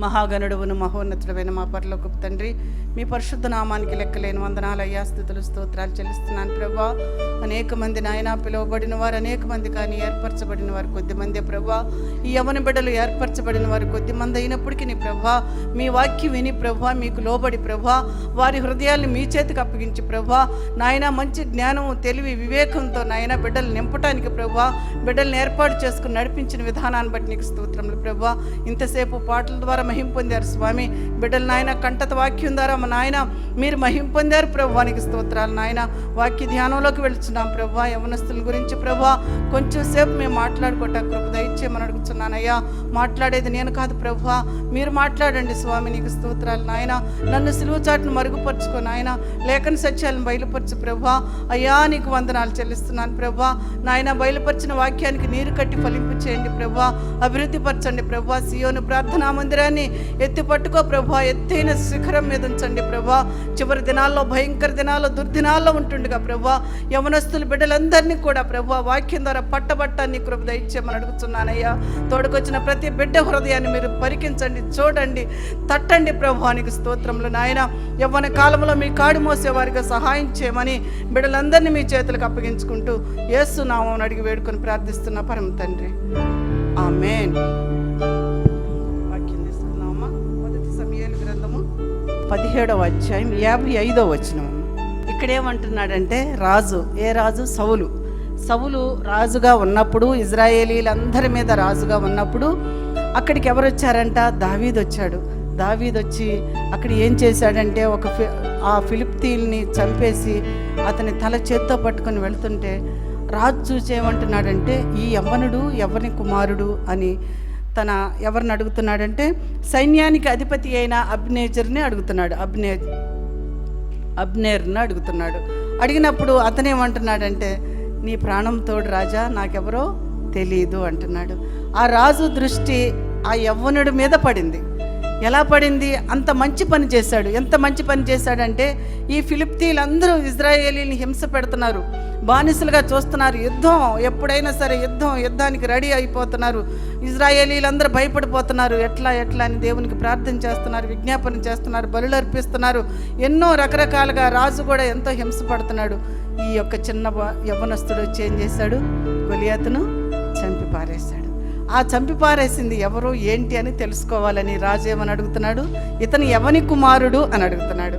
మహాగణుడువును మహోన్నతుడైన మా పరలోకపు తండ్రి, మీ పరిశుద్ధ నామానికి లెక్కలేని వందనాలు అయ్యా, స్తుతులు స్తోత్రాలు చెల్లిస్తున్నాను ప్రభా. అనేక మంది నాయన పిలువబడిన వారు అనేక మంది, కానీ ఏర్పరచబడిన వారు కొద్దిమంది ప్రభా. ఈ యవన బిడ్డలు ఏర్పరచబడిన వారు కొద్దిమంది అయినప్పటికీ నీ ప్రభా, మీ వాక్యం విని ప్రభా, మీకు లోబడి ప్రభా, వారి హృదయాల్ని మీ చేతికి అప్పగించి ప్రభా, నాయన మంచి జ్ఞానం, తెలివి, వివేకంతో నాయన బిడ్డలు నింపటానికి ప్రభా, బిడ్డలను ఏర్పాటు చేసుకుని నడిపించిన విధానాన్ని బట్టి నీకు స్తోత్రములు ప్రభా. ఇంతసేపు పాటల ద్వారా మహిమ పొందారు స్వామి, బిడ్డలు నాయన కంటత వాక్యం ద్వారా మా నాయన మీరు మహిమ పొందారు ప్రభా, నీకు స్తోత్రాలు నాయన. వాక్య ధ్యానంలోకి వెళ్తున్నాం ప్రభా. యవనస్తుల గురించి ప్రభా కొంచెం సేపు మేము మాట్లాడుకోవటం కృప దయచేయమని అడుగుతున్నానయ్యా. మాట్లాడేది నేను కాదు ప్రభా, మీరు మాట్లాడండి స్వామి, నీకు స్తోత్రాలు నాయన. నన్ను సిలువ చాటును మరుగుపరుచుకో నాయన, లేఖన సత్యాలను బయలుపరచు ప్రభా. అయ్యా నీకు వందనాలు చెల్లిస్తున్నాను ప్రభా. నాయన బయలుపరిచిన వాక్యానికి నీరు కట్టి ఫలింపు చేయండి ప్రభా, అభివృద్ధి పరచండి ప్రభా. సియోను ప్రార్థనా మందిరాన్ని ఎత్తి పట్టుకో ప్రభా, ఎత్తైన శిఖరం మీద ఉంచండి ప్రభా. చివరి దినాల్లో, భయంకర దినాల్లో, దుర్దినాల్లో ఉంటుండగా ప్రభా, యవనస్తులు బిడ్డలందరినీ కూడా ప్రభా వాక్యం ద్వారా పట్టబట్టాన్ని కృప దయచేయమని అడుగుతున్నానయ్యా. తోడుకొచ్చిన ప్రతి బిడ్డ హృదయాన్ని మీరు పరికించండి, చూడండి, తట్టండి ప్రభా, నీకు స్తోత్రములు నాయన. యవ్వన కాలంలో మీ కాడి మోసే వారిగా సహాయం చేయమని బిడ్డలందరినీ మీ చేతులకు అప్పగించుకుంటూ యేసు నామమున అడిగి వేడుకొని ప్రార్థిస్తున్న పరమ తండ్రి, ఆమేన్. వాక్యం తీసుకున్నామా? మొదటి సమూయేలు గ్రంథము 17వ అధ్యాయం 55వ వచనం. ఇక్కడేమంటున్నాడంటే రాజు, ఏ రాజు? సౌలు. సౌలు రాజుగా ఉన్నప్పుడు, ఇజ్రాయేలీలందరి మీద రాజుగా ఉన్నప్పుడు అక్కడికి ఎవరు వచ్చారంట? దావీదు వచ్చాడు. దావీదు వచ్చి అక్కడ ఏం చేశాడంటే ఆ ఫిలిష్తీయుల్ని చంపేసి అతని తల చేత్తో పట్టుకొని వెళ్తుంటే రాజు చూసి ఏమంటున్నాడంటే, ఈ యవ్వనుడు ఎవరి కుమారుడు అని ఎవరిని అడుగుతున్నాడంటే సైన్యానికి అధిపతి అయిన అబ్నేజర్ని అడుగుతున్నాడు. అబ్నేర్ని అడుగుతున్నాడు. అడిగినప్పుడు అతనేమంటున్నాడంటే, నీ ప్రాణం తోడు రాజా, నాకెవరో తెలీదు అంటున్నాడు. ఆ రాజు దృష్టి ఆ యవ్వనుడి మీద పడింది. ఎలా పడింది? అంత మంచి పని చేశాడు. ఎంత మంచి పని చేశాడంటే, ఈ ఫిలిష్తీయులందరూ ఇజ్రాయేలీని హింస పెడుతున్నారు, బానిసలుగా చూస్తున్నారు. యుద్ధం ఎప్పుడైనా సరే యుద్ధానికి రెడీ అయిపోతున్నారు. ఇజ్రాయేలీలందరూ భయపడిపోతున్నారు. ఎట్లా అని దేవునికి ప్రార్థన చేస్తున్నారు, విజ్ఞాపన చేస్తున్నారు, బలులు అర్పిస్తున్నారు. ఎన్నో రకరకాలుగా రాజు కూడా ఎంతో హింస పడుతున్నాడు. ఈ యొక్క చిన్న యవ్వనస్తుడు వచ్చి ఏం చేశాడు? గొలియాతును చంపి పారేశాడు. ఆ చంపి పారేసింది ఎవరు ఏంటి అని తెలుసుకోవాలని రాజు ఏమని అడుగుతున్నాడు? ఇతను ఎవని కుమారుడు అని అడుగుతున్నాడు.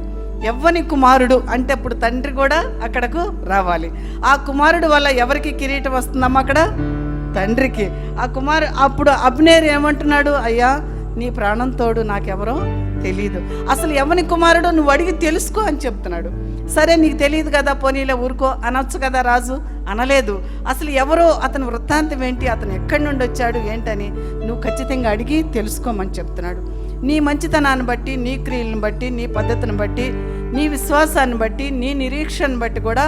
ఎవ్వని కుమారుడు అంటే అప్పుడు తండ్రి కూడా అక్కడకు రావాలి. ఆ కుమారుడు వల్ల ఎవరికి కిరీటం వస్తుందమ్మా? అక్కడ తండ్రికి. అప్పుడు అబ్నేరు ఏమంటున్నాడు? అయ్యా నీ ప్రాణం తోడు, నాకెవరో తెలీదు. అసలు ఎవని కుమారుడు నువ్వు అడిగి తెలుసుకో అని చెప్తున్నాడు. సరే నీకు తెలియదు కదా, పోనీలే ఊరుకో అనొచ్చు కదా రాజు. అనలేదు. అసలు ఎవరో, అతని వృత్తాంతం ఏంటి, అతను ఎక్కడి నుండి వచ్చాడు ఏంటని నువ్వు ఖచ్చితంగా అడిగి తెలుసుకోమని చెప్తున్నాడు. నీ మంచితనాన్ని బట్టి, నీ క్రియలను బట్టి, నీ పద్ధతిని బట్టి, నీ విశ్వాసాన్ని బట్టి, నీ నిరీక్షను బట్టి కూడా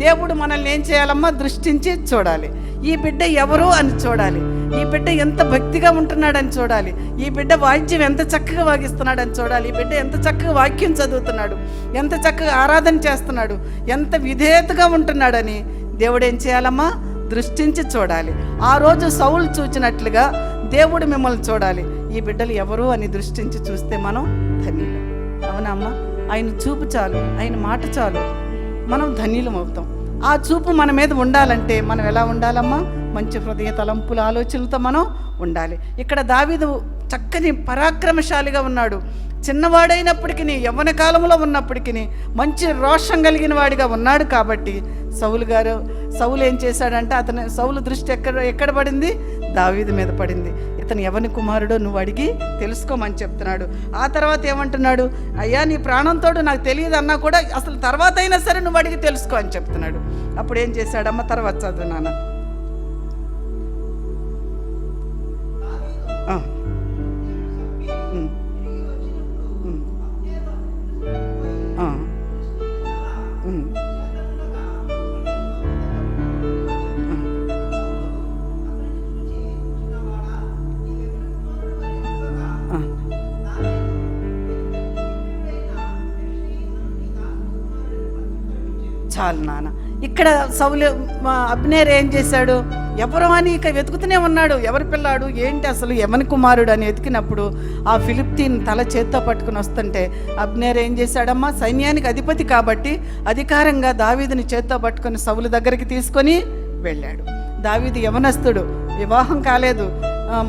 దేవుడు మనల్ని ఏం చేయాలమ్మా? దృష్టించి చూడాలి. ఈ బిడ్డ ఎవరు అని చూడాలి. ఈ బిడ్డ ఎంత భక్తిగా ఉంటున్నాడని చూడాలి. ఈ బిడ్డ వాయిద్యం ఎంత చక్కగా వాగిస్తున్నాడని చూడాలి. ఈ బిడ్డ ఎంత చక్కగా వాక్యం చదువుతున్నాడు, ఎంత చక్కగా ఆరాధన చేస్తున్నాడు, ఎంత విధేయతగా ఉంటున్నాడని దేవుడు ఏం చేయాలమ్మా? దృష్టించి చూడాలి. ఆ రోజు సౌలు చూచినట్లుగా దేవుడు మిమ్మల్ని చూడాలి. ఈ బిడ్డలు ఎవరు అని దృష్టించి చూస్తే మనం ధన్యులు. అవునా అమ్మా? ఆయన చూపు చాలు, ఆయన మాట చాలు, మనం ధన్యులం అవుతాం. ఆ చూపు మన మీద ఉండాలంటే మనం ఎలా ఉండాలమ్మా? మంచి హృదయ తలంపుల ఆలోచనలతో మనం ఉండాలి. ఇక్కడ దావీదు చక్కని పరాక్రమశాలిగా ఉన్నాడు. చిన్నవాడైనప్పటికీ, యవ్వన కాలంలో ఉన్నప్పటికీ మంచి రోషం కలిగిన వాడిగా ఉన్నాడు. కాబట్టి సౌలు ఏం చేశాడంటే, సౌలు దృష్టి ఎక్కడ పడింది? దావీదు మీద పడింది. ఇతను ఎవని కుమారుడో నువ్వు అడిగి తెలుసుకోమని చెప్తున్నాడు. ఆ తర్వాత ఏమంటున్నాడు? అయ్యా నీ ప్రాణంతోడు నాకు తెలియదు అన్నా కూడా అసలు తర్వాత అయినా సరే నువ్వు అడిగి తెలుసుకో అని చెప్తున్నాడు. అప్పుడు ఏం చేశాడమ్మ? తర్వాత చదువు నాన్న. చాలు నాన్న. ఇక్కడ సౌలు అబ్నేర్ ఏం చేశాడు? ఎవరు అని ఇక వెతుకుతూనే ఉన్నాడు. ఎవరి పిల్లాడు ఏంటి అసలు యవన కుమారుడు అని వెతికినప్పుడు ఆ ఫిలిప్తీన్ తల చేత్తో పట్టుకుని వస్తుంటే అబ్నేర్ ఏం చేశాడమ్మా? సైన్యానికి అధిపతి కాబట్టి అధికారంగా దావీదుని చేత్తో పట్టుకొని సౌలు దగ్గరికి తీసుకొని వెళ్ళాడు. దావీదు యవనస్తుడు, వివాహం కాలేదు,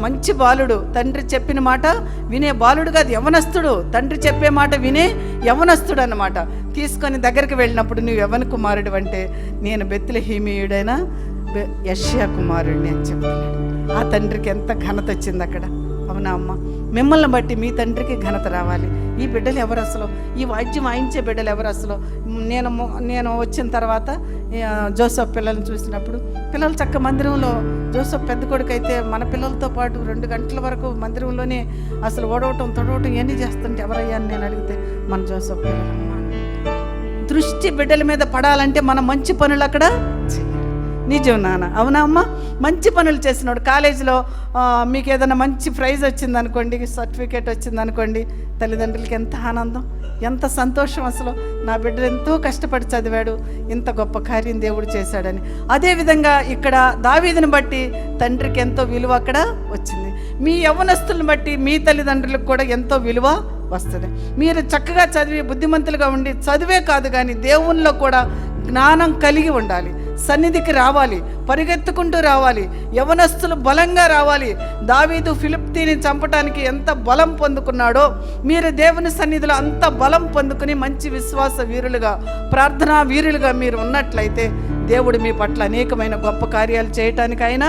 మంచి బాలుడు, తండ్రి చెప్పిన మాట వినే బాలుడు కాదు, యవనస్తుడు, తండ్రి చెప్పే మాట వినే యవనస్తుడు అన్నమాట. తీసుకొని దగ్గరికి వెళ్ళినప్పుడు నువ్వు యవన కుమారుడు అంటే నేను బెత్లెహేమీయుడైన యెషయా కుమారుడిని అని చెప్తున్నాడు. ఆ తండ్రికి ఎంత ఘనత వచ్చింది అక్కడ. అవునా అమ్మ? మిమ్మల్ని బట్టి మీ ఘనత రావాలి. ఈ బిడ్డలు ఎవరు అసలు? ఈ వాద్యం వాయించే బిడ్డలు ఎవరు అసలు? నేను వచ్చిన తర్వాత జోసెఫ్ పిల్లల్ని చూసినప్పుడు పిల్లలు చక్క మందిరంలో, జోసెఫ్ పెద్ద కొడుకు అయితే మన పిల్లలతో పాటు 2 గంటల వరకు మందిరంలోనే అసలు ఓడవటం తొడవటం ఇవన్నీ చేస్తుంటే ఎవరయ్యా అని నేను అడిగితే మన జోసెఫ్ పిల్లలమ్మ. దృష్టి బిడ్డల మీద పడాలంటే మనం మంచి పనులు అక్కడ చేయాలి. నిజం నాన్న, అవునా అమ్మ? మంచి పనులు చేసినాడు. కాలేజీలో మీకు ఏదైనా మంచి ప్రైజ్ వచ్చిందనుకోండి, సర్టిఫికేట్ వచ్చిందనుకోండి, తల్లిదండ్రులకి ఎంత ఆనందం, ఎంత సంతోషం. అసలు నా బిడ్డ ఎంతో కష్టపడి చదివాడు, ఇంత గొప్ప కార్యం దేవుడు చేశాడని. అదేవిధంగా ఇక్కడ దావీదుని బట్టి తండ్రికి ఎంతో విలువ అక్కడ వచ్చింది. మీ యవ్వనస్తులను బట్టి మీ తల్లిదండ్రులకు కూడా ఎంతో విలువ వస్తుంది. మీరు చక్కగా చదివి బుద్ధిమంతులుగా ఉండి, చదివే కాదు కానీ దేవునిలో కూడా జ్ఞానం కలిగి ఉండాలి. సన్నిధికి రావాలి, పరిగెత్తుకుంటూ రావాలి, యవనస్తులు బలంగా రావాలి. దావీదు ఫిలిప్తీని చంపడానికి ఎంత బలం పొందుకున్నాడో మీరు దేవుని సన్నిధిలో అంత బలం పొందుకుని మంచి విశ్వాస వీరులుగా, ప్రార్థనా వీరులుగా మీరు ఉన్నట్లయితే దేవుడు మీ పట్ల అనేకమైన గొప్ప కార్యాలు చేయటానికి ఆయన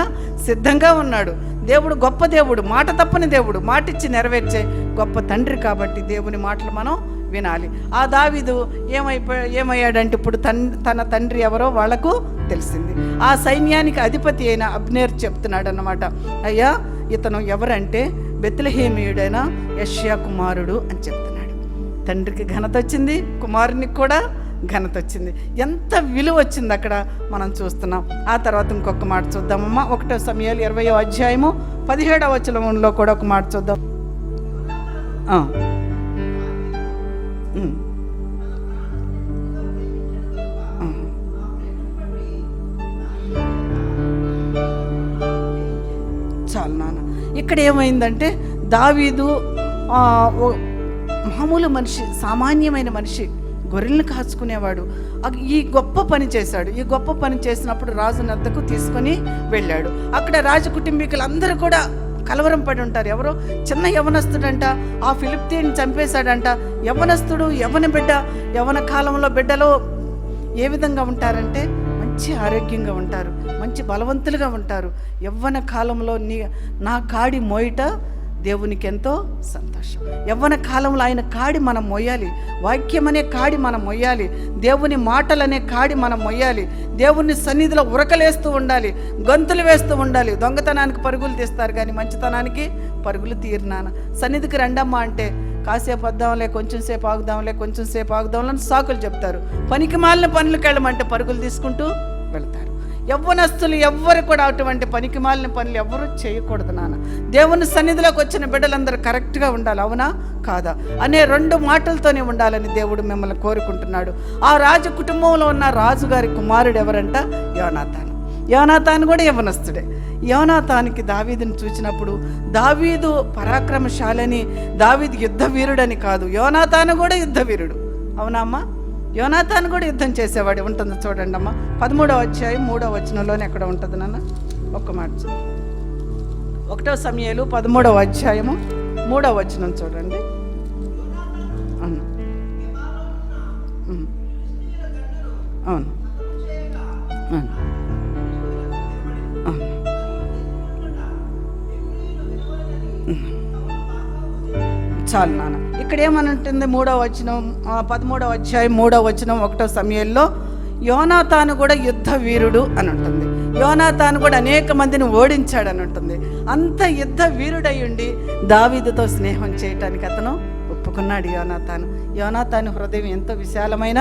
సిద్ధంగా ఉన్నాడు. దేవుడు గొప్ప దేవుడు, మాట తప్పని దేవుడు, మాటిచ్చి నెరవేర్చే గొప్ప తండ్రి. కాబట్టి దేవుని మాటలు మనం వినాలి. ఆ దావీదు ఏమయ్యాడంటే ఇప్పుడు తన తండ్రి ఎవరో వాళ్లకు తెలిసింది. ఆ సైన్యానికి అధిపతి అయిన అబ్నేర్ చెప్తున్నాడు అన్నమాట, అయ్యా ఇతను ఎవరంటే బెత్లెహేమీయుడైన యెషయా కుమారుడు అని చెప్తున్నాడు. తండ్రికి ఘనత వచ్చింది, కుమారునికి కూడా ఘనత వచ్చింది. ఎంత విలువ వచ్చింది అక్కడ మనం చూస్తున్నాం. ఆ తర్వాత ఇంకొక మాట చూద్దామమ్మా. 1 సమూయేలు 20వ అధ్యాయము 17వ వచనంలో కూడా ఒక మాట చూద్దాం. చాలు నాన్న. ఇక్కడ ఏమైందంటే దావీదు మామూలు మనిషి, సామాన్యమైన మనిషి, గొర్రెలను కాచుకునేవాడు. ఈ గొప్ప పని చేశాడు. ఈ గొప్ప పని చేసినప్పుడు రాజు నద్దకు తీసుకొని వెళ్ళాడు. అక్కడ రాజ కుటుంబీకులందరూ కూడా కలవరం పడి ఉంటారు. ఎవరో చిన్న యవనస్తుడంట ఆ ఫిలిప్తీని చంపేశాడంట. యవనస్తుడు, యవన బిడ్డ, యవన కాలంలో బిడ్డలో ఏ విధంగా ఉంటారంటే మంచి ఆరోగ్యంగా ఉంటారు, మంచి బలవంతులుగా ఉంటారు. యవ్వన కాలంలో నా కాడి మోయిట దేవునికి ఎంతో సంతోషం. యవ్వన కాలంలో ఆయన కాడి మనం మొయ్యాలి, వాక్యం అనే కాడి మనం మొయ్యాలి, దేవుని మాటలనే కాడి మనం మొయ్యాలి, దేవుని సన్నిధిలో ఉరకలేస్తూ ఉండాలి, గంతులు వేస్తూ ఉండాలి. దొంగతనానికి పరుగులు తీస్తారు కానీ మంచితనానికి పరుగులు తీరినాన. సన్నిధికి రండమ్మా అంటే కాసేపు వద్దాంలే, కొంచెం సేపు ఆగుదాంలని సాకులు చెప్తారు. పనికి మాలిన పనులకు వెళ్ళమంటే పరుగులు తీసుకుంటూ వెళ్తారు. యవ్వనస్తులు ఎవ్వరు కూడా అటువంటి పనికి మాలిన పనులు ఎవ్వరూ చేయకూడదు నాన్న. దేవుని సన్నిధిలోకి వచ్చిన బిడ్డలందరూ కరెక్ట్గా ఉండాలి, అవునా కాదా అనే 2 మాటలతోనే ఉండాలని దేవుడు మిమ్మల్ని కోరుకుంటున్నాడు. ఆ రాజు కుటుంబంలో ఉన్న రాజుగారి కుమారుడు ఎవరంట? యోనాతాను. యోనాతాను కూడా యవ్వనస్తుడే. యోనాతానికి దావీదుని చూసినప్పుడు దావీదు పరాక్రమశాలని, దావీదు యుద్ధ వీరుడని కాదు, యోనాతాను కూడా యుద్ధ వీరుడు. అవునా అమ్మా? యోనాతాను కూడా యుద్ధం చేసేవాడు. ఉంటుంది చూడండి అమ్మ, 13వ అధ్యాయం 3వ వచనంలోనే ఎక్కడ ఉంటుంది నాన్న, ఒక్క మాట. 1 సమూయేలు 13వ అధ్యాయము 3వ వచనం చూడండి. అవును అవును చాలు నాన్న. ఇక్కడ ఏమనంటుంది 3వ వచనం, 13వ అధ్యాయం 3వ వచనం 1 సమూయేలులో యోనాతాను కూడా యుద్ధ వీరుడు అని ఉంటుంది. యోనాతాను కూడా అనేక మందిని ఓడించాడని ఉంటుంది. అంత యుద్ధ వీరుడై ఉండి దావీదుతో స్నేహం చేయటానికి అతను ఒప్పుకున్నాడు. యోనాతాను హృదయం ఎంతో విశాలమైన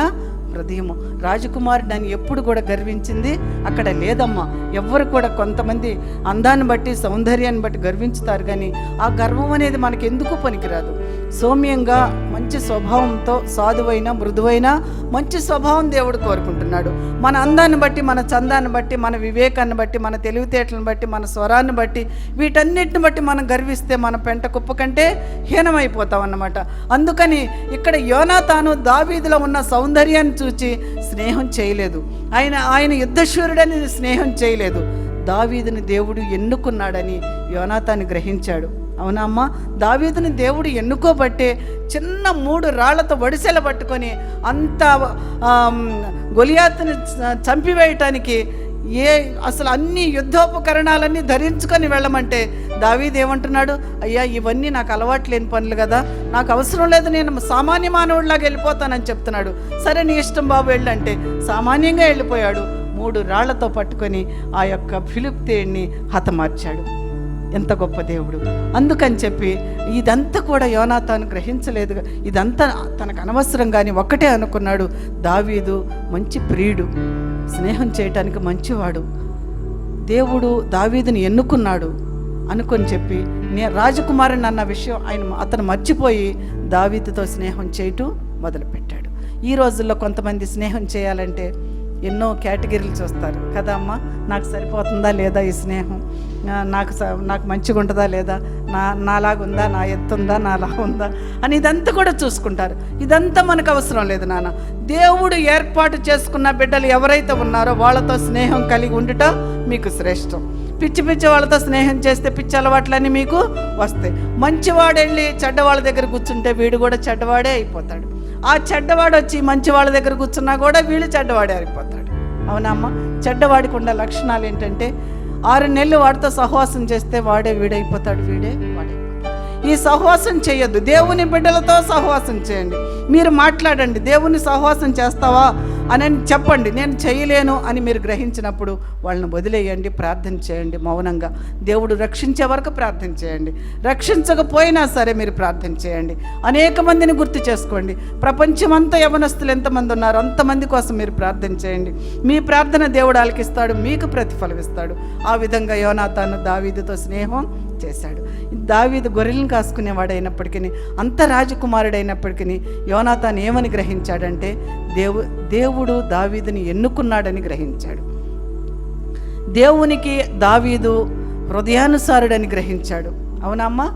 హృదయము. రాజకుమారుడు అని ఎప్పుడు కూడా గర్వించింది అక్కడ లేదమ్మా. ఎవ్వరు కూడా కొంతమంది అందాన్ని బట్టి సౌందర్యాన్ని బట్టి గర్వించుతారు, కానీ ఆ గర్వం అనేది మనకి ఎందుకు పనికిరాదు. సౌమ్యంగా మంచి స్వభావంతో సాధువైన మృదువైన మంచి స్వభావం దేవుడు కోరుకుంటున్నాడు. మన అందాన్ని బట్టి, మన చందాన్ని బట్టి, మన వివేకాన్ని బట్టి, మన తెలివితేటలను బట్టి, మన స్వరాన్ని బట్టి, వీటన్నిటిని బట్టి మనం గర్విస్తే మన పెంట కుప్ప కంటే హీనమైపోతాం అన్నమాట. అందుకని ఇక్కడ యోనాతాను దావీదులో ఉన్న సౌందర్యాన్ని చూచి స్నేహం చేయలేదు. ఆయన యుద్ధశూరుడని స్నేహం చేయలేదు. దావీదుని దేవుడు ఎన్నుకున్నాడని యోనాతాను గ్రహించాడు. అవునా అమ్మ? దావీదుని దేవుడు ఎన్నుకోబట్టే చిన్న 3 రాళ్లతో వడిసెల పట్టుకొని అంత గొలియాతుని చంపివేయటానికి అసలు అన్ని యుద్ధోపకరణాలన్నీ ధరించుకొని వెళ్ళమంటే దావీదు ఏమంటున్నాడు? అయ్యా, ఇవన్నీ నాకు అలవాటు లేని పనులు కదా, నాకు అవసరం లేదు, నేను సామాన్య మానవుడిలాగా వెళ్ళిపోతానని చెప్తున్నాడు. సరే, నీ ఇష్టం బాబు వెళ్ళంటే సామాన్యంగా వెళ్ళిపోయాడు. 3 రాళ్లతో పట్టుకొని ఆ యొక్క ఫిలిష్తీయుణ్ణి హతమార్చాడు. ఎంత గొప్ప దేవుడు! అందుకని చెప్పి ఇదంతా కూడా యోనాతాను గ్రహించలేదు. ఇదంతా తనకు అనవసరం, కానీ ఒక్కటే అనుకున్నాడు, దావీదు మంచి ప్రియుడు, స్నేహం చేయటానికి మంచివాడు, దేవుడు దావీదుని ఎన్నుకున్నాడు అనుకొని చెప్పి రాజకుమారుని అన్న విషయం అతను మర్చిపోయి దావీదుతో స్నేహం చేయటం మొదలుపెట్టాడు. ఈ రోజుల్లో కొంతమంది స్నేహం చేయాలంటే ఎన్నో కేటగిరీలు చూస్తారు కదా అమ్మ. నాకు సరిపోతుందా లేదా ఈ స్నేహం, నాకు మంచిగా ఉంటుందా లేదా, నాలాగుందా, నా ఎత్తుందా, నాలా ఉందా అని ఇదంతా కూడా చూసుకుంటారు. ఇదంతా మనకు అవసరం లేదు నాన్న. దేవుడు ఏర్పాటు చేసుకున్న బిడ్డలు ఎవరైతే ఉన్నారో వాళ్ళతో స్నేహం కలిగి ఉండటం మీకు శ్రేష్టం. పిచ్చి వాళ్ళతో స్నేహం చేస్తే పిచ్చి అలవాట్లన్నీ మీకు వస్తాయి. మంచివాడు వెళ్ళి చెడ్డవాళ్ళ దగ్గర కూర్చుంటే వీడు కూడా చెడ్డవాడే అయిపోతాడు. ఆ చెడ్డవాడు వచ్చి మంచి వాళ్ళ దగ్గర కూర్చున్నా కూడా వీళ్ళు చెడ్డవాడే అయిపోతాడు. అవునమ్మా? చెడ్డవాడికి ఉన్న లక్షణాలు ఏంటంటే 6 నెలలు వాడితో సహవాసం చేస్తే వాడే వీడైపోతాడు, వీడే వాడైపోతాడు. ఈ సహవాసం చేయొద్దు. దేవుని బిడ్డలతో సహవాసం చేయండి. మీరు మాట్లాడండి, దేవుని సహవాసం చేస్తావా అని చెప్పండి. నేను చేయలేను అని మీరు గ్రహించినప్పుడు వాళ్ళని వదిలేయండి, ప్రార్థన చేయండి మౌనంగా. దేవుడు రక్షించే వరకు ప్రార్థన చేయండి. రక్షించకపోయినా సరే మీరు ప్రార్థన చేయండి. అనేక మందిని గుర్తు చేసుకోండి. ప్రపంచమంతా యవనస్తులు ఎంతమంది ఉన్నారో అంతమంది కోసం మీరు ప్రార్థన చేయండి. మీ ప్రార్థన దేవుడు ఆలకిస్తాడు, మీకు ప్రతిఫలం ఇస్తాడు. ఆ విధంగా యోనాతాను దావీదుతో స్నేహం చేశాడు. దావీదు గొర్రెలను కాసుకునేవాడైనప్పటికీ, అంత రాజకుమారుడైనప్పటికీ యోనాతాను ఏమని గ్రహించాడంటే దేవుడు దావీదుని ఎన్నుకున్నాడని గ్రహించాడు. దేవునికి దావీదు హృదయానుసారుడని గ్రహించాడు. అవునమ్మా?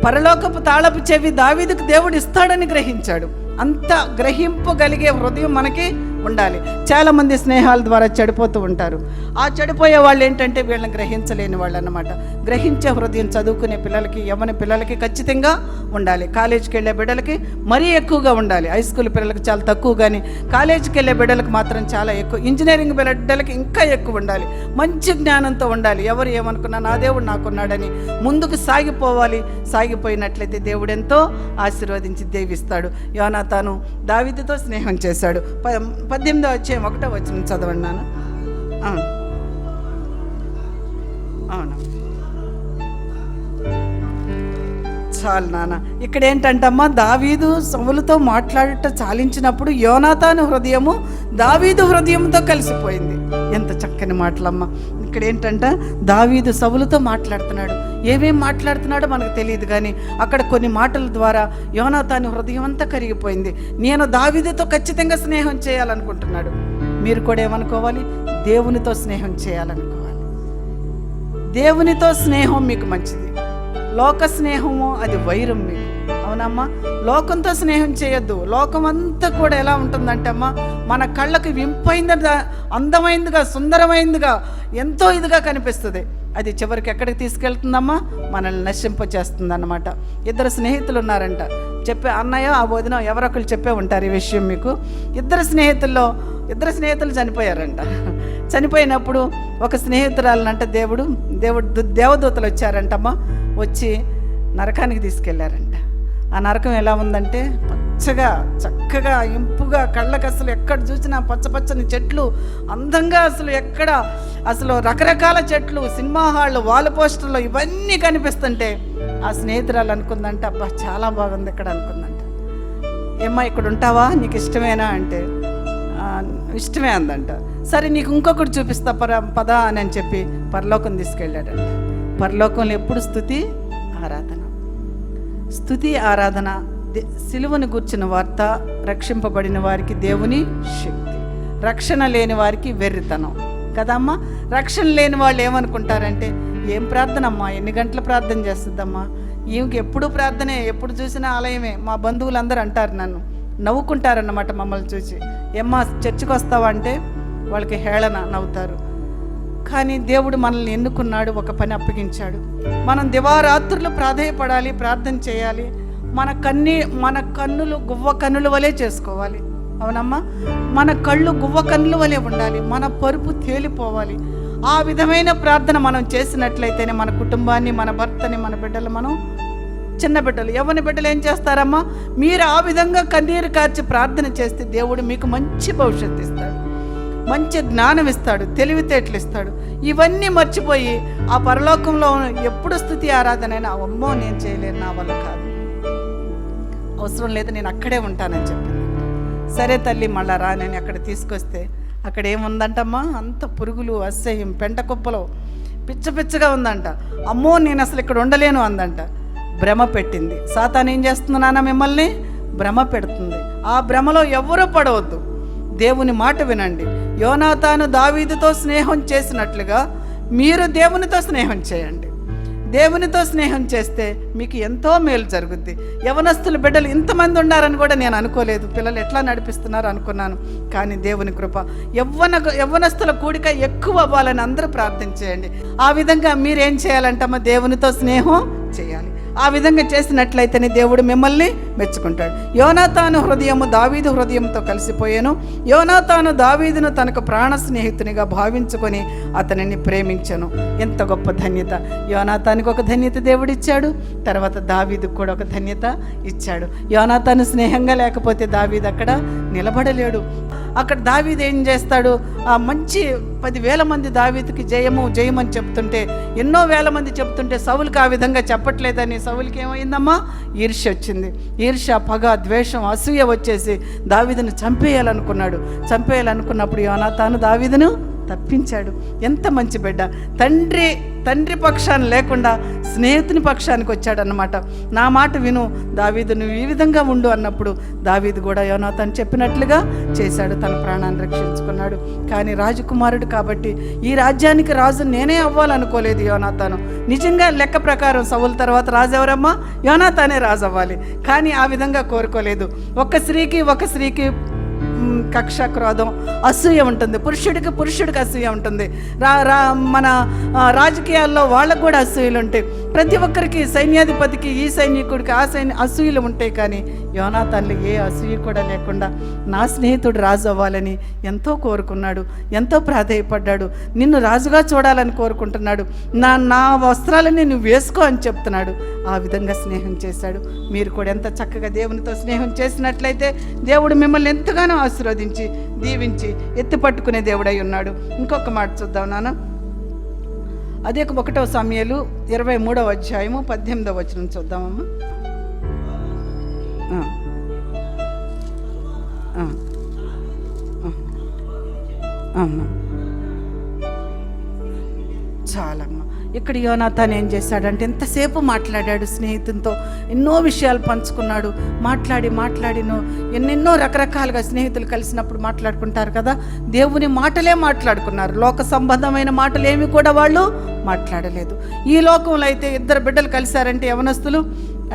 పరలోకపు తాళపు చెవి దావీదుకు దేవుడు ఇస్తాడని గ్రహించాడు. అంత గ్రహింపగలిగే హృదయం మనకి ఉండాలి. చాలామంది స్నేహాల ద్వారా చెడిపోతూ ఉంటారు. ఆ చెడిపోయే వాళ్ళు ఏంటంటే వీళ్ళని గ్రహించలేని వాళ్ళు అన్నమాట. గ్రహించే హృదయం చదువుకునే పిల్లలకి, యవ్వన పిల్లలకి ఖచ్చితంగా ఉండాలి. కాలేజీకి వెళ్ళే బిడ్డలకి మరీ ఎక్కువగా ఉండాలి. హై స్కూల్ పిల్లలకి చాలా తక్కువ, కానీ కాలేజీకి వెళ్ళే బిడ్డలకు మాత్రం చాలా ఎక్కువ. ఇంజనీరింగ్ బిడ్డలకి ఇంకా ఎక్కువ ఉండాలి. మంచి జ్ఞానంతో ఉండాలి. ఎవరు ఏమనుకున్నా నా దేవుడు నాకున్నాడని ముందుకు సాగిపోవాలి. సాగిపోయినట్లయితే దేవుడు ఎంతో ఆశీర్వదించి దీవిస్తాడు. యోనాతాను దావీదుతో స్నేహం చేశాడు. 18వ అధ్యాయం 1వ వచనం చదవండి నాన్న. అవును, చాలు నాన్న. ఇక్కడ ఏంటంటమ్మా, దావీదు సౌలుతో మాట్లాడట చాలించినప్పుడు యోనాతాను హృదయము దావీదు హృదయంతో కలిసిపోయింది. ఎంత చక్కని మాటలమ్మా. ఇక్కడ ఏంటంట, దావీదు సౌలుతో మాట్లాడుతున్నాడు. ఏమేం మాట్లాడుతున్నాడో మనకు తెలియదు, కానీ అక్కడ కొన్ని మాటల ద్వారా యోనాతాను హృదయం అంతా కరిగిపోయింది. నేను దావీదుతో ఖచ్చితంగా స్నేహం చేయాలనుకుంటున్నాడు. మీరు కూడా ఏమనుకోవాలి? దేవునితో స్నేహం చేయాలనుకోవాలి. దేవునితో స్నేహం మీకు మంచిది. లోక స్నేహము అది వైరం మీకు. అవునమ్మా? లోకంతో స్నేహం చేయొద్దు. లోకం అంతా కూడా ఎలా ఉంటుందంటే అమ్మా, మన కళ్ళకు వింపైందిగా, అందమైందిగా, సుందరమైందిగా, ఎంతో ఇదిగా కనిపిస్తుంది. అది చివరికి ఎక్కడికి తీసుకెళ్తుందమ్మా? మనల్ని నశింపచేస్తుంది అన్నమాట. 2 స్నేహితులు ఉన్నారంట. అన్నయ్య ఆ వదిన ఎవరొకరు చెప్పే ఉంటారు ఈ విషయం మీకు. 2 స్నేహితులు చనిపోయారంట. చనిపోయినప్పుడు ఒక స్నేహితురాలనంట దేవదూతలు వచ్చారంటమ్మా. వచ్చి నరకానికి తీసుకెళ్లారంట. ఆ నరకం ఎలా ఉందంటే పచ్చగా, చక్కగా, ఇంపుగా, కళ్ళకి అసలు ఎక్కడ చూసినా పచ్చని చెట్లు, అందంగా, అసలు రకరకాల చెట్లు, సినిమా హాళ్ళు, వాల్ పోస్టర్లు ఇవన్నీ కనిపిస్తుంటే ఆ స్నేహితురాలు అనుకుందంట, అబ్బా చాలా బాగుంది ఇక్కడ అనుకుందంట. ఏమ్మా ఇక్కడ ఉంటావా, నీకు ఇష్టమేనా అంటే, ఇష్టమే అందంట. సరే నీకు ఇంకొకటి చూపిస్తా పద అని చెప్పి పరలోకం తీసుకెళ్ళాడంట. పరలోకంలో ఎప్పుడు స్తుతి ఆరాధన. సిలువను గూర్చిన వార్త రక్షింపబడిన వారికి దేవుని శక్తి, రక్షణ లేని వారికి వెర్రితనం కదమ్మా. రక్షణ లేని వాళ్ళు ఏమనుకుంటారంటే, ఏం ప్రార్థన అమ్మా, ఎన్ని గంటల ప్రార్థన చేస్తుందమ్మా, ఈమెకి ఎప్పుడు ప్రార్థనే, ఎప్పుడు చూసినా ఆలయమే. మా బంధువులందరూ అంటారు, నన్ను నవ్వుకుంటారన్నమాట మమ్మల్ని చూసి. ఏమ్మా చర్చికి వస్తావా అంటే వాళ్ళకి హేళన, నవ్వుతారు. కానీ దేవుడు మనల్ని ఎన్నుకున్నాడు, ఒక పని అప్పగించాడు. మనం దివారాత్రులు ప్రాధేయపడాలి, ప్రార్థన చేయాలి. మన కన్నులు గువ్వ కన్నుల వలె చేసుకోవాలి. అవునమ్మా, మన కళ్ళు గువ్వ కన్నుల వలె ఉండాలి, మన పరుపు తేలిపోవాలి. ఆ విధమైన ప్రార్థన మనం చేసినట్లయితేనే మన కుటుంబాన్ని, మన భర్తని, మన బిడ్డలు, మనం చిన్న బిడ్డలు, యవ్వన బిడ్డలు ఏం చేస్తారమ్మా, మీరు ఆ విధంగా కన్నీరు కార్చి ప్రార్థన చేస్తే దేవుడు మీకు మంచి భవిష్యత్తు ఇస్తాడు, మంచి జ్ఞానం ఇస్తాడు, తెలివితేటలు ఇస్తాడు. ఇవన్నీ మర్చిపోయి ఆ పరలోకంలో ఎప్పుడు స్తుతి ఆరాధనైనా, అమ్మో నేను చేయలేను, నా వల్ల కాదు, అవసరం లేదు, నేను అక్కడే ఉంటానని చెప్పింది. సరే తల్లి మళ్ళా రా, నేను అక్కడ తీసుకొస్తే అక్కడ ఏముందంటమ్మా, అంత పురుగులు, అసహ్యం, పెంట కుప్పలో పిచ్చగా ఉందంట. అమ్మో నేను అసలు ఇక్కడ ఉండలేను అందంట. భ్రమ పెట్టింది. సాతాను ఏం చేస్తున్నానా, మిమ్మల్ని భ్రమ పెడుతుంది. ఆ భ్రమలో ఎవరూ పడవద్దు, దేవుని మాట వినండి. యోనాతాను దావీదుతో స్నేహం చేసినట్లుగా మీరు దేవునితో స్నేహం చేయండి. దేవునితో స్నేహం చేస్తే మీకు ఎంతో మేలు జరుగుద్ది. యవనస్తుల బిడ్డలు ఇంతమంది ఉన్నారని కూడా నేను అనుకోలేదు. పిల్లలు ఎట్లా నడిపిస్తున్నారు అనుకున్నాను, కానీ దేవుని కృప. యవ్వనస్తుల కూడిక ఎక్కువ అవ్వాలని అందరూ ప్రార్థన చేయండి. ఆ విధంగా మీరేం చేయాలంటమ్మా, దేవునితో స్నేహం చేయాలి. ఆ విధంగా చేసినట్లయితేనే దేవుడు మిమ్మల్ని మెచ్చుకుంటాడు. యోనాతాను హృదయము దావీదు హృదయంతో కలిసిపోయాను. యోనాతాను దావీదును తనకు ప్రాణ స్నేహితునిగా భావించుకొని అతనిని ప్రేమించను. ఎంత గొప్ప ధన్యత! యోనాతానికి ఒక ధన్యత దేవుడిచ్చాడు, తర్వాత దావీదుకు కూడా ఒక ధన్యత ఇచ్చాడు. యోనాతాను స్నేహంగా లేకపోతే దావీదు అక్కడ నిలబడలేడు. అక్కడ దావీదు ఏం చేస్తాడు, ఆ మంచి 10,000 మంది దావీదుకి జయమని చెప్తుంటే, ఎన్నో వేల మంది చెప్తుంటే సౌలుకి ఆ విధంగా చెప్పట్లేదని సౌలుకి ఏమైందమ్మా, ఈర్ష్య వచ్చింది. ఈర్ష్య, పగ, ద్వేషం, అసూయ వచ్చేసి దావీదును చంపేయాలనుకున్నప్పుడు యోనాతాను దావీదును తప్పించాడు. ఎంత మంచి బిడ్డ! తండ్రి పక్షాన్ని లేకుండా స్నేహితుని పక్షానికి వచ్చాడన్నమాట. నా మాట విను దావీదు, నువ్వు ఈ విధంగా ఉండు అన్నప్పుడు దావీదు కూడా యోనాతాను చెప్పినట్లుగా చేశాడు, తన ప్రాణాన్ని రక్షించుకున్నాడు. కానీ రాజకుమారుడు కాబట్టి ఈ రాజ్యానికి రాజు నేనే అవ్వాలనుకోలేదు యోనాతాను. నిజంగా లెక్క ప్రకారం సౌలు తర్వాత రాజు ఎవరమ్మా, యోనాతానే రాజు అవ్వాలి. కానీ ఆ విధంగా కోరుకోలేదు. ఒక స్త్రీకి కక్ష, క్రోధం, అసూయ ఉంటుంది. పురుషుడికి అసూయ ఉంటుంది. మన రాజకీయాల్లో వాళ్ళకు కూడా అసూయలు ఉంటాయి. ప్రతి ఒక్కరికి, సైన్యాధిపతికి, ఈ సైనికుడికి, ఆ అసూయలు ఉంటాయి. కానీ యోనాతాన్లో ఏ అసూయ కూడా లేకుండా నా స్నేహితుడు రాజు అవ్వాలని ఎంతో కోరుకున్నాడు, ఎంతో ప్రాధేయపడ్డాడు. నిన్ను రాజుగా చూడాలని కోరుకుంటున్నాడు. నా వస్త్రాలని నువ్వు వేసుకో అని చెప్తున్నాడు. ఆ విధంగా స్నేహం చేశాడు. మీరు కూడా ఎంత చక్కగా దేవునితో స్నేహం చేసినట్లయితే దేవుడు మిమ్మల్ని ఎంతగానో ఆశీర్వదించి, దీవించి, ఎత్తిపట్టుకునే దేవుడై ఉన్నాడు. ఇంకొక మాట చూద్దాం నాన్న. అదే 1 సమూయేలు 23వ అధ్యాయము 18వ వచనం చూద్దామమ్మా. అమ్మా చాలమ్మా. ఇక్కడ యోనాతాన్ ఏం చేశాడంటే, ఎంతసేపు మాట్లాడాడు స్నేహితునితో, ఎన్నో విషయాలు పంచుకున్నాడు. మాట్లాడినో ఎన్నెన్నో రకరకాలుగా స్నేహితులు కలిసినప్పుడు మాట్లాడుకుంటారు కదా, దేవుని మాటలే మాట్లాడుకున్నారు. లోక సంబంధమైన మాటలు ఏమి కూడా వాళ్ళు మాట్లాడలేదు. ఈ లోకంలో అయితే 2 బిడ్డలు కలిశారంటే యవనస్తులు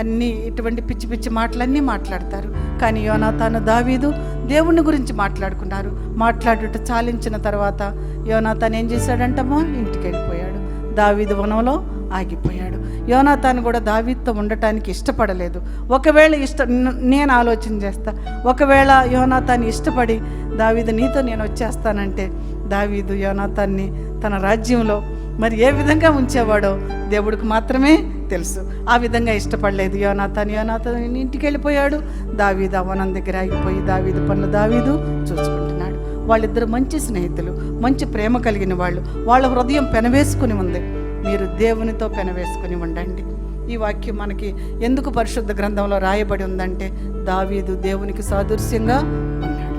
అన్నీ ఇటువంటి పిచ్చి మాటలన్నీ మాట్లాడతారు. కానీ యోనాతాను దావీదు దేవుని గురించి మాట్లాడుకున్నారు. మాట్లాడుట చాలించిన తర్వాత యోనాతాన్ ఏం చేశాడంటమ్మా, ఇంటికి వెళ్ళిపోయాడు. దావీదు వనంలో ఆగిపోయాడు. యోనాతాను కూడా దావీదుతో ఉండటానికి ఇష్టపడలేదు. ఒకవేళ నేను ఆలోచన చేస్తా, ఒకవేళ యోనాతాను ఇష్టపడి దావీదు నీతో నేను వచ్చేస్తానంటే దావీదు యోనాతాన్ని తన రాజ్యంలో మరి ఏ విధంగా ఉంచేవాడో దేవుడికి మాత్రమే తెలుసు. ఆ విధంగా ఇష్టపడలేదు యోనాతాను ఇంటికి వెళ్ళిపోయాడు. దావీదు వనం దగ్గర ఆగిపోయి దావీదు పనులు దావీదు చూసుకుంటున్నాడు. వాళ్ళిద్దరు మంచి స్నేహితులు, మంచి ప్రేమ కలిగిన వాళ్ళు. వాళ్ళ హృదయం పెనవేసుకుని ఉంది. మీరు దేవునితో పెనవేసుకుని ఉండండి. ఈ వాక్యం మనకి ఎందుకు పరిశుద్ధ గ్రంథంలో రాయబడి ఉందంటే, దావీదు దేవునికి సాదృశ్యంగా ఉన్నాడు.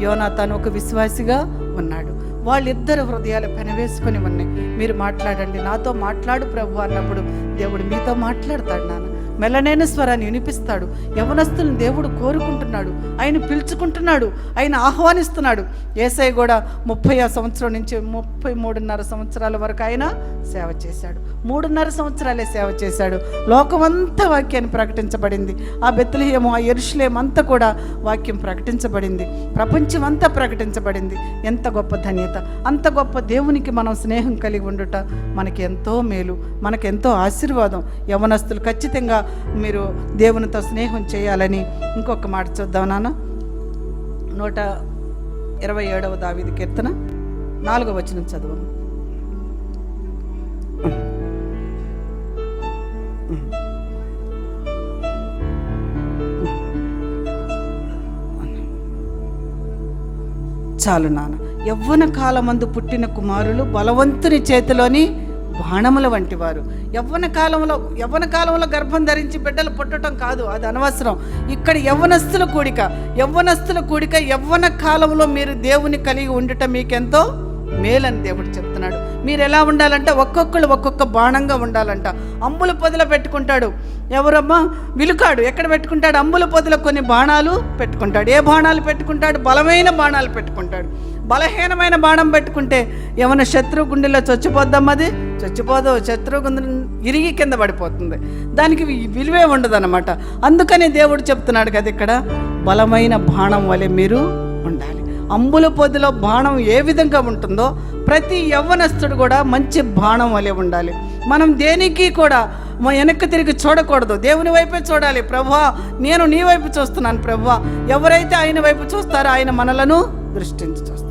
యోనాతాను ఒక విశ్వాసిగా ఉన్నాడు. వాళ్ళిద్దరు హృదయాలు పెనవేసుకొని ఉన్నాయి. మీరు మాట్లాడండి, నాతో మాట్లాడు ప్రభు అన్నప్పుడు దేవుడు మీతో మాట్లాడతాడు నాన్న. మెల్లనైన స్వరాన్ని వినిపిస్తాడు. యవనస్తులను దేవుడు కోరుకుంటున్నాడు, ఆయన పిలుచుకుంటున్నాడు, ఆయన ఆహ్వానిస్తున్నాడు. యేసయ్య కూడా 30వ సంవత్సరం నుంచి 33.5 సంవత్సరాల వరకు ఆయన సేవ చేశాడు. 3.5 సంవత్సరాలే సేవ చేశాడు. లోకమంతా వాక్యాన్ని ప్రకటించబడింది. ఆ బెత్లెహేము, ఆ యెరూషలేము అంతా కూడా వాక్యం ప్రకటించబడింది. ప్రపంచం అంతా ప్రకటించబడింది. ఎంత గొప్ప ధన్యత! అంత గొప్ప దేవునికి మనం స్నేహం కలిగి ఉండుట మనకి ఎంతో మేలు, మనకెంతో ఆశీర్వాదం. యవనస్తులు ఖచ్చితంగా మీరు దేవునితో స్నేహం చేయాలని ఇంకొక మాట చూద్దాం నాన్న. 127వ దావీదు కీర్తన 4వ వచనం చదువు. చాలు నాన్న. యవ్వన కాలమందు పుట్టిన కుమారులు బలవంతుని చేతిలోని బాణముల వంటి వారు. యవ్వన కాలంలో గర్భం ధరించి బిడ్డలు పుట్టడం కాదు, అది అనవసరం. ఇక్కడ యవ్వనస్తుల కూడిక యవ్వన కాలంలో మీరు దేవుని కలిగి ఉండటం మీకెంతో మేలని దేవుడు చెప్తున్నాడు. మీరు ఎలా ఉండాలంటే ఒక్కొక్కరు ఒక్కొక్క బాణంగా ఉండాలంట. అంబుల పొదలో పెట్టుకుంటాడు ఎవరమ్మా? విలుకాడు. ఎక్కడ పెట్టుకుంటాడు? అంబుల పొదలో కొన్ని బాణాలు పెట్టుకుంటాడు. ఏ బాణాలు పెట్టుకుంటాడు? బలమైన బాణాలు పెట్టుకుంటాడు. బలహీనమైన బాణం పెట్టుకుంటే ఏమైనా శత్రువు గుండెలో చచ్చిపోద్దమ్మది? చచ్చిపోదు. శత్రువు గుండె ఇరిగి కింద పడిపోతుంది. దానికి విలువే ఉండదు అనమాట. అందుకని దేవుడు చెప్తున్నాడు కదా, ఇక్కడ బలమైన బాణం వలె మీరు ఉండాలి. అంబుల పొదిలో బాణం ఏ విధంగా ఉంటుందో ప్రతి యవ్వనస్తుడు కూడా మంచి బాణం వలె ఉండాలి. మనం దేనికి కూడా వెనక్కి తిరిగి చూడకూడదు, దేవుని వైపే చూడాలి. ప్రభువా, నేను నీ వైపు చూస్తున్నాను ప్రభువా. ఎవరైతే ఆయన వైపు చూస్తారో ఆయన మనలను దృష్టించి చూస్తారు.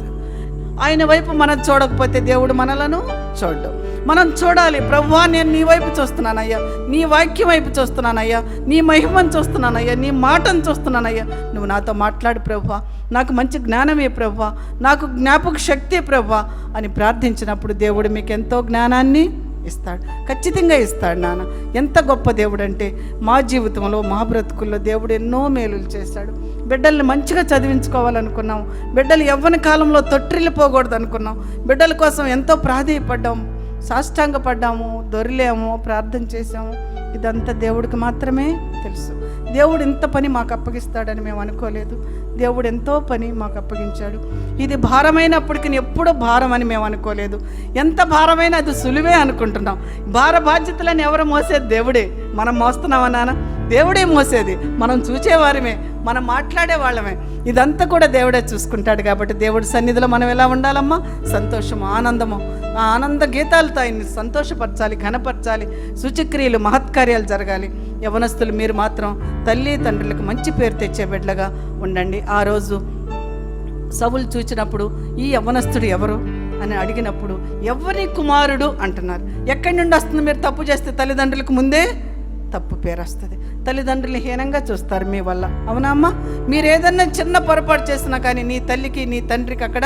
ఆయన వైపు మనం చూడకపోతే దేవుడు మనలను చూడ్డు. మనం చూడాలి. ప్రభువా, నేను నీ వైపు చూస్తున్నానయ్యా, నీ వాక్యం వైపు చూస్తున్నానయ్యా, నీ మహిమను చూస్తున్నానయ్యా, నీ మాటను చూస్తున్నానయ్యా. నువ్వు నాతో మాట్లాడు ప్రభువా, నాకు మంచి జ్ఞానమే ప్రభువా, నాకు జ్ఞాపక శక్తి ప్రభువా అని ప్రార్థించినప్పుడు దేవుడు మీకు ఎంతో జ్ఞానాన్ని ఇస్తాడు. ఖచ్చితంగా ఇస్తాడు నాన్న. ఎంత గొప్ప దేవుడు అంటే, మా జీవితంలో మా బ్రతుకుల్లో దేవుడు ఎన్నో మేలులు చేశాడు. బిడ్డల్ని మంచిగా చదివించుకోవాలనుకున్నాం. బిడ్డలు యవ్వన కాలంలో తొట్టిల్లిపోకూడదు అనుకున్నాం. బిడ్డల కోసం ఎంతో ప్రాధేయపడ్డాం, సాష్టాంగపడ్డాము, దొరిలేము, ప్రార్థన చేసాము. ఇదంతా దేవుడికి మాత్రమే తెలుసు. దేవుడు ఇంత పని మాకు అప్పగిస్తాడని మేము అనుకోలేదు. దేవుడు ఎంతో పని మాకు అప్పగించాడు. ఇది భారమైనప్పటికీ ఎప్పుడూ భారం అని మేము అనుకోలేదు. ఎంత భారమైనా అది సులువే అనుకుంటున్నాం. భార బాధ్యతలను ఎవరు మోసేది? దేవుడే. మనం మోస్తున్నామా నాన్న? దేవుడే మోసేది. మనం చూచేవారమే, మనం మాట్లాడే వాళ్ళమే. ఇదంతా కూడా దేవుడే చూసుకుంటాడు. కాబట్టి దేవుడి సన్నిధిలో మనం ఎలా ఉండాలమ్మా? సంతోషము, ఆనందము, ఆ ఆనంద గీతాలతో ఆయన్ని సంతోషపరచాలి, ఘనపరచాలి. సూచక్రియలు, మహత్కార్యాలు జరగాలి. యవనస్తులు మీరు మాత్రం తల్లి తండ్రులకు మంచి పేరు తెచ్చే బిడ్డలుగా ఉండండి. ఆ రోజు సౌలు చూచినప్పుడు ఈ యవ్వనస్తుడు ఎవరు అని అడిగినప్పుడు ఎవరి కుమారుడు అంటున్నారు. ఎక్కడి నుండి వస్తుంది? మీరు తప్పు చేస్తే తల్లిదండ్రులకు ముందే తప్పు పేరు వస్తుంది. తల్లిదండ్రులు హీనంగా చూస్తారు మీ వల్ల. అవునా అమ్మా? మీరు ఏదన్నా చిన్న పొరపాటు చేసినా కానీ నీ తల్లికి నీ తండ్రికి అక్కడ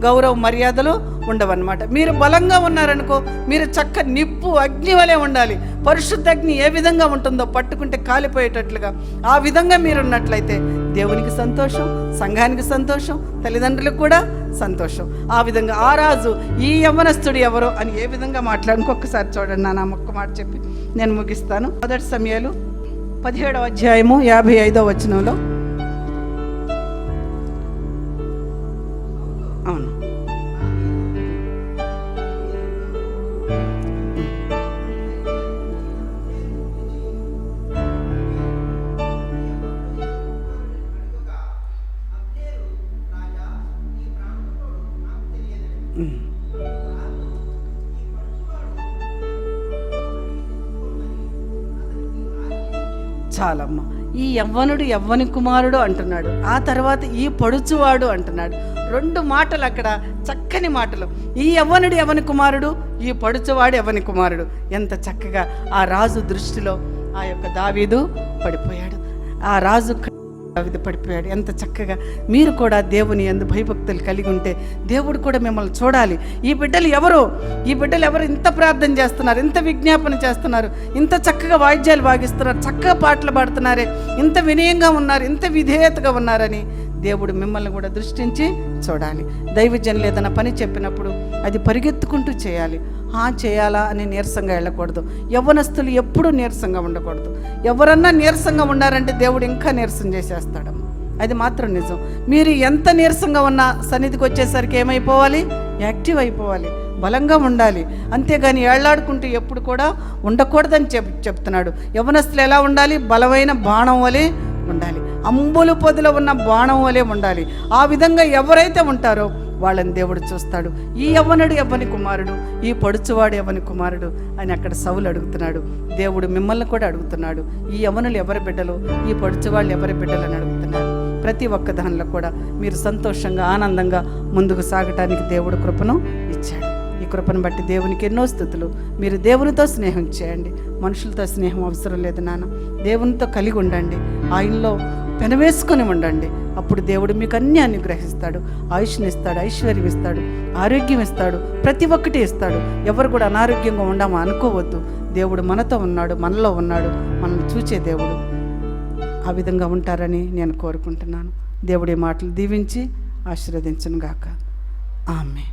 గౌరవ మర్యాదలు ఉండవన్నమాట. మీరు బలంగా ఉన్నారనుకో, మీరు చక్క నిప్పు అగ్ని వలె ఉండాలి. పరిశుద్ధ అగ్ని ఏ విధంగా ఉంటుందో పట్టుకుంటే కాలిపోయేటట్లుగా ఆ విధంగా మీరున్నట్లయితే దేవునికి సంతోషం, సంఘానికి సంతోషం, తల్లిదండ్రులకు కూడా సంతోషం. ఆ విధంగా ఆ రాజు ఈ యవ్వనస్తుడు ఎవరో అని ఏ విధంగా మాట్లాడు. ఇంకొకసారి చూడండి నాన్న, ఒక్క మాట చెప్పి నేను ముగిస్తాను. 1 సమూయేలు 17వ అధ్యాయము 55వ వచనంలో, అవును, చాలమ్మ. ఈ యవ్వనుడు యవ్వని కుమారుడు అంటున్నాడు, ఆ తర్వాత ఈ పడుచువాడు అంటున్నాడు. 2 మాటలు అక్కడ, చక్కని మాటలు. ఈ యవ్వనుడు యవ్వని కుమారుడు, ఈ పడుచువాడు యవ్వని కుమారుడు. ఎంత చక్కగా ఆ రాజు దృష్టిలో ఆ యొక్క దావీదు పడిపోయాడు. ఆ రాజు దావీదు పడిపోయాడు. ఎంత చక్కగా మీరు కూడా దేవుని యందు భయభక్తులు కలిగి ఉంటే దేవుడు కూడా మిమ్మల్ని చూడాలి. ఈ బిడ్డలు ఎవరు? ఇంత ప్రార్థన చేస్తున్నారు, ఇంత విజ్ఞాపన చేస్తున్నారు, ఇంత చక్కగా వాయిద్యాలు వాగిస్తున్నారు, చక్కగా పాటలు పాడుతున్నారే, ఇంత వినయంగా ఉన్నారు, ఇంత విధేయతగా ఉన్నారని దేవుడు మిమ్మల్ని కూడా దృష్టించి చూడాలి. దైవజనులు ఏదైనా పని చెప్పినప్పుడు అది పరిగెత్తుకుంటూ చేయాలి. చేయాలా అని నీరసంగా వెళ్ళకూడదు. యవ్వనస్తులు ఎప్పుడూ నీరసంగా ఉండకూడదు. ఎవరన్నా నీరసంగా ఉన్నారంటే దేవుడు ఇంకా నీరసం చేసేస్తాడమ్మ. అది మాత్రం నిజం. మీరు ఎంత నీరసంగా ఉన్నా సన్నిధికి వచ్చేసరికి ఏమైపోవాలి? యాక్టివ్ అయిపోవాలి, బలంగా ఉండాలి. అంతేగాని ఏళ్లాడుకుంటూ ఎప్పుడు కూడా ఉండకూడదని చెప్తున్నాడు. యవ్వనస్తులు ఎలా ఉండాలి? బలమైన బాణం వలె ఉండాలి, అంబులు పొదిలో ఉన్న బాణం వలె ఉండాలి. ఆ విధంగా ఎవరైతే ఉంటారో వాళ్ళని దేవుడు చూస్తాడు. ఈ యవ్వనుడు యవ్వని కుమారుడు, ఈ పొడుచువాడు యవ్వని కుమారుడు అని అక్కడ సౌలు అడుగుతున్నాడు. దేవుడు మిమ్మల్ని కూడా అడుగుతున్నాడు. ఈ యవ్వనులు ఎవరి బిడ్డలు, ఈ పొడుచువాళ్ళు ఎవరి బిడ్డలు అని అడుగుతున్నారు. ప్రతి ఒక్క దానిలో కూడా మీరు సంతోషంగా ఆనందంగా ముందుకు సాగటానికి దేవుడు కృపను ఇచ్చాడు. ఈ కృపను బట్టి దేవునికి ఎన్నో స్తుతులు. మీరు దేవునితో స్నేహం చేయండి, మనుషులతో స్నేహం అవసరం లేదు నాన్న. దేవునితో కలిగి ఉండండి, ఆయనలో పెనవేసుకొని ఉండండి. అప్పుడు దేవుడు మీకు అన్ని అనుగ్రహిస్తాడు. ఆయుష్ని ఇస్తాడు, ఐశ్వర్యం ఇస్తాడు, ఆరోగ్యం ఇస్తాడు, ప్రతి ఒక్కటి ఇస్తాడు. ఎవరు కూడా అనారోగ్యంగా ఉండమా అనుకోవద్దు. దేవుడు మనతో ఉన్నాడు, మనలో ఉన్నాడు, మనల్ని చూచే దేవుడు. ఆ విధంగా ఉంటారని నేను కోరుకుంటున్నాను. దేవుడి మాటలు దీవించి ఆశీర్వదించును గాక. ఆమేన్.